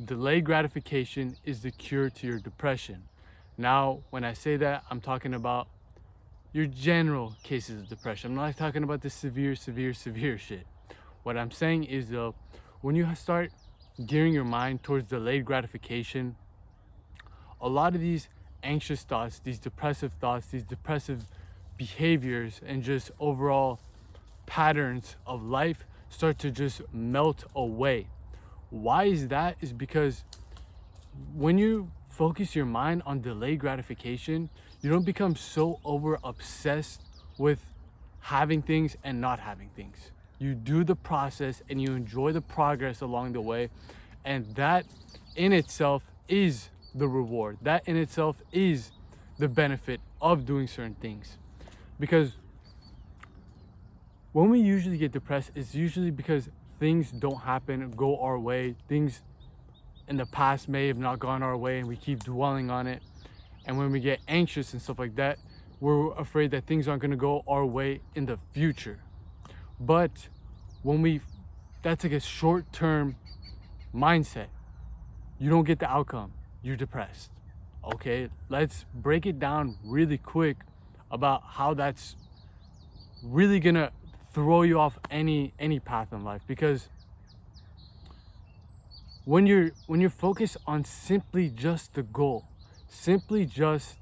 delayed gratification is the cure to your depression. Now, when I say that, I'm talking about your general cases of depression. I'm not talking about the severe shit. What I'm saying is though, when you start gearing your mind towards delayed gratification, a lot of these anxious thoughts, these depressive thoughts, these depressive behaviors, and just overall patterns of life start to just melt away. Why is that? Is because when you focus your mind on delayed gratification, you don't become so over obsessed with having things and not having things. You do the process and you enjoy the progress along the way, and that in itself is the reward. That in itself is the benefit of doing certain things. Because when we usually get depressed, it's usually because things don't happen, go our way. Things in the past may have not gone our way and we keep dwelling on it. And when we get anxious and stuff like that, we're afraid that things aren't gonna go our way in the future. But that's like a short-term mindset. You don't get the outcome, you're depressed. Okay, let's break it down really quick about how that's really gonna throw you off any path in life. Because when you're focused on simply just the goal, simply just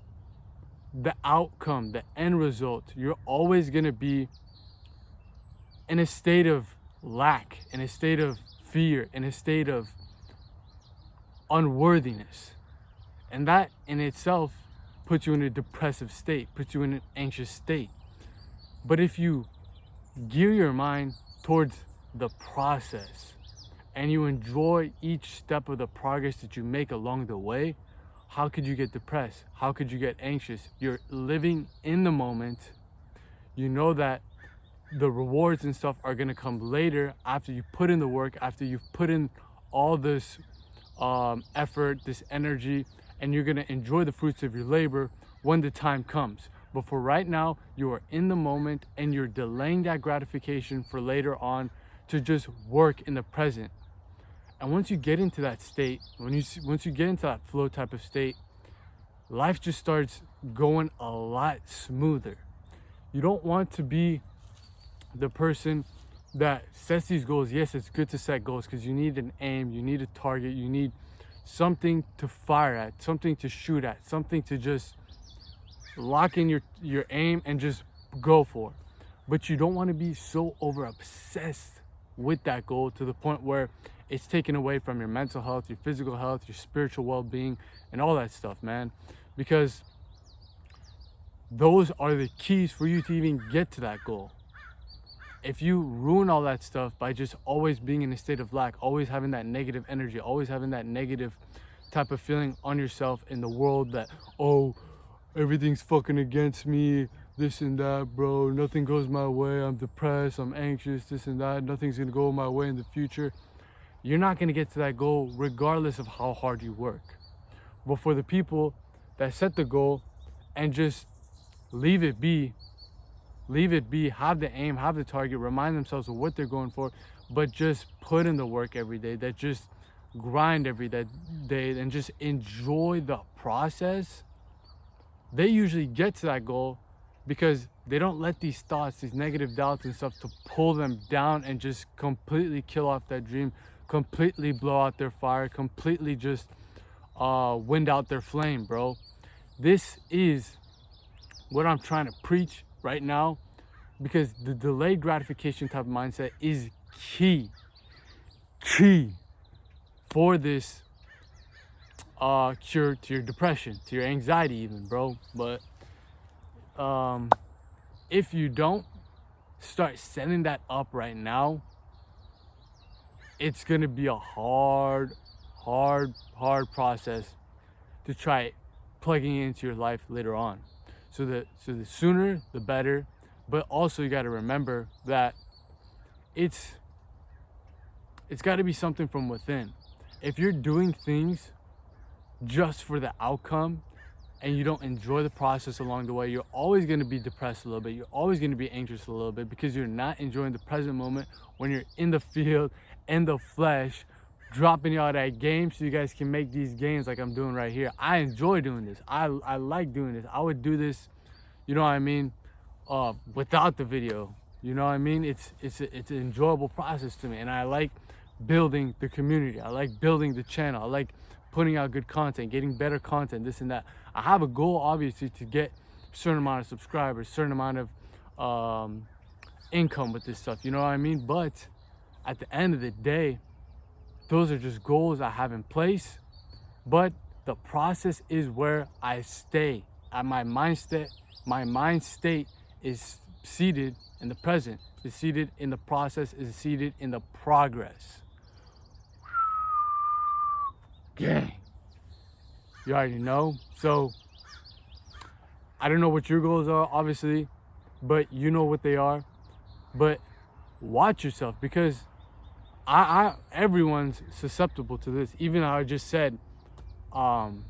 the outcome, the end result, you're always gonna be in a state of lack, in a state of fear, in a state of unworthiness. And that in itself puts you in a depressive state, puts you in an anxious state. But if you gear your mind towards the process and you enjoy each step of the progress that you make along the way, how could you get depressed? How could you get anxious? You're living in the moment. You know that the rewards and stuff are gonna come later after you put in the work, after you've put in all this effort, this energy, and you're gonna enjoy the fruits of your labor when the time comes. But for right now, you are in the moment and you're delaying that gratification for later on to just work in the present. And once you get into that state, once you get into that flow type of state, life just starts going a lot smoother. You don't want to be the person that sets these goals. Yes, it's good to set goals because you need an aim, you need a target, you need something to fire at, something to shoot at, something to just lock in your aim and just go for. But you don't want to be so over obsessed with that goal to the point where it's taken away from your mental health, your physical health, your spiritual well-being, and all that stuff, man. Because those are the keys for you to even get to that goal. If you ruin all that stuff by just always being in a state of lack, always having that negative energy, always having that negative type of feeling on yourself in the world that, oh, everything's fucking against me, this and that, bro, nothing goes my way, I'm depressed, I'm anxious, this and that, nothing's gonna go my way in the future, you're not gonna get to that goal regardless of how hard you work. But for the people that set the goal and just leave it be, have the aim, have the target, remind themselves of what they're going for, but just put in the work every day, that just grind every day and just enjoy the process, they usually get to that goal because they don't let these thoughts, these negative doubts and stuff to pull them down and just completely kill off that dream, completely blow out their fire, completely just wind out their flame, bro. This is what I'm trying to preach right now, because the delayed gratification type of mindset is key for this cure to your depression, to your anxiety even, bro. But if you don't start setting that up right now, it's gonna be a hard process to try plugging it into your life later on. So the sooner the better. But also you got to remember that it's got to be something from within. If you're doing things just for the outcome and you don't enjoy the process along the way, you're always going to be depressed a little bit. You're always going to be anxious a little bit because you're not enjoying the present moment when you're in the field, in the flesh, dropping y'all that game so you guys can make these gains like I'm doing right here. I enjoy doing this. I like doing this. I would do this, you know what I mean, without the video. You know what I mean? It's an enjoyable process to me, and I like building the community. I like building the channel. I like putting out good content, getting better content, this and that. I have a goal, obviously, to get a certain amount of subscribers, certain amount of income with this stuff. You know what I mean? But at the end of the day, those are just goals I have in place. But the process is where I stay. At my mind state is seated in the present, is seated in the process, is seated in the progress. Gang. You already know. So I don't know what your goals are, obviously, but you know what they are. But watch yourself, because everyone's susceptible to this. Even how I just said, I'm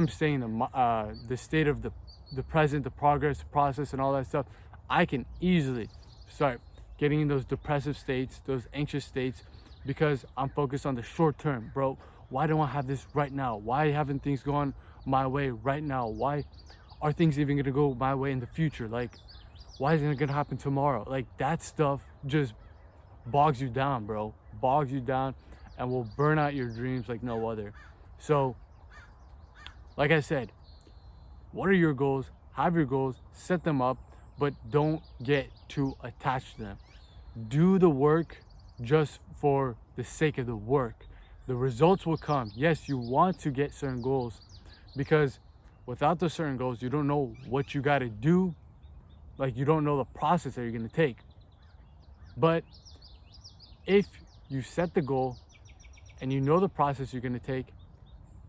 staying the state of the present, the progress, the process, and all that stuff. I can easily start getting in those depressive states, those anxious states, because I'm focused on the short term, bro. Why don't I have this right now? Why haven't things gone my way right now? Why are things even gonna go my way in the future? Like, why isn't it gonna happen tomorrow? Like, that stuff just bogs you down, bro. Bogs you down and will burn out your dreams like no other. So, like I said, what are your goals? Have your goals, set them up, but don't get too attached to them. Do the work just for the sake of the work. The results will come. Yes, you want to get certain goals, because without those certain goals, you don't know what you got to do. Like, you don't know the process that you're going to take. But if you set the goal and you know the process you're going to take,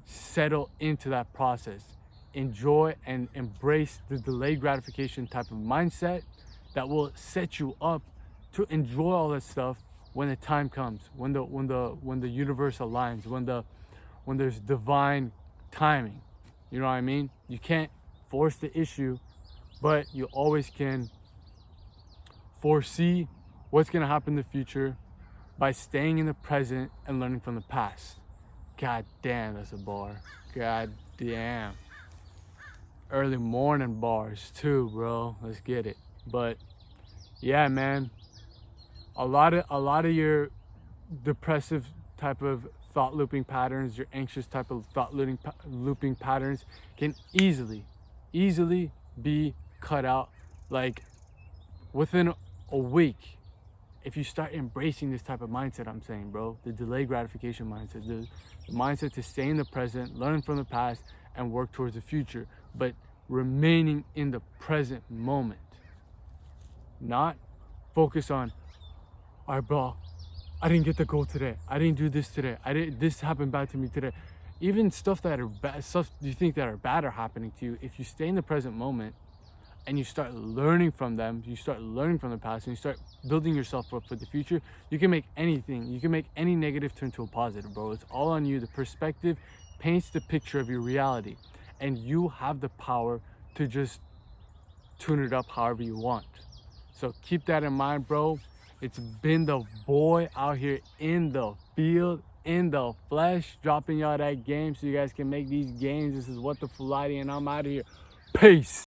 settle into that process. Enjoy and embrace the delayed gratification type of mindset that will set you up to enjoy all that stuff when the time comes, when the universe aligns, when there's divine timing. You know what I mean? You can't force the issue, but you always can foresee what's going to happen in the future by staying in the present and learning from the past. God damn, that's a bar. God damn. Early morning bars too, bro. Let's get it. But yeah, man, a lot of your depressive type of thought looping patterns, your anxious type of thought looping patterns can easily be cut out, like within a week, if you start embracing this type of mindset. I'm saying, bro, the delayed gratification mindset, the mindset to stay in the present, learn from the past, and work towards the future, but remaining in the present moment. Not focus on, all right, bro, I didn't get the goal today, I didn't do this today, this happened bad to me today. Even stuff that are bad, stuff you think that are bad are happening to you. If you stay in the present moment and you start learning from them, you start learning from the past, and you start building yourself up for the future, you can make any negative turn to a positive, bro. It's all on you. The perspective paints the picture of your reality, and you have the power to just tune it up however you want. So keep that in mind, bro. It's been the boy out here in the field, in the flesh, dropping y'all that game so you guys can make these games. This is What the Fulati, and I'm out of here. Peace.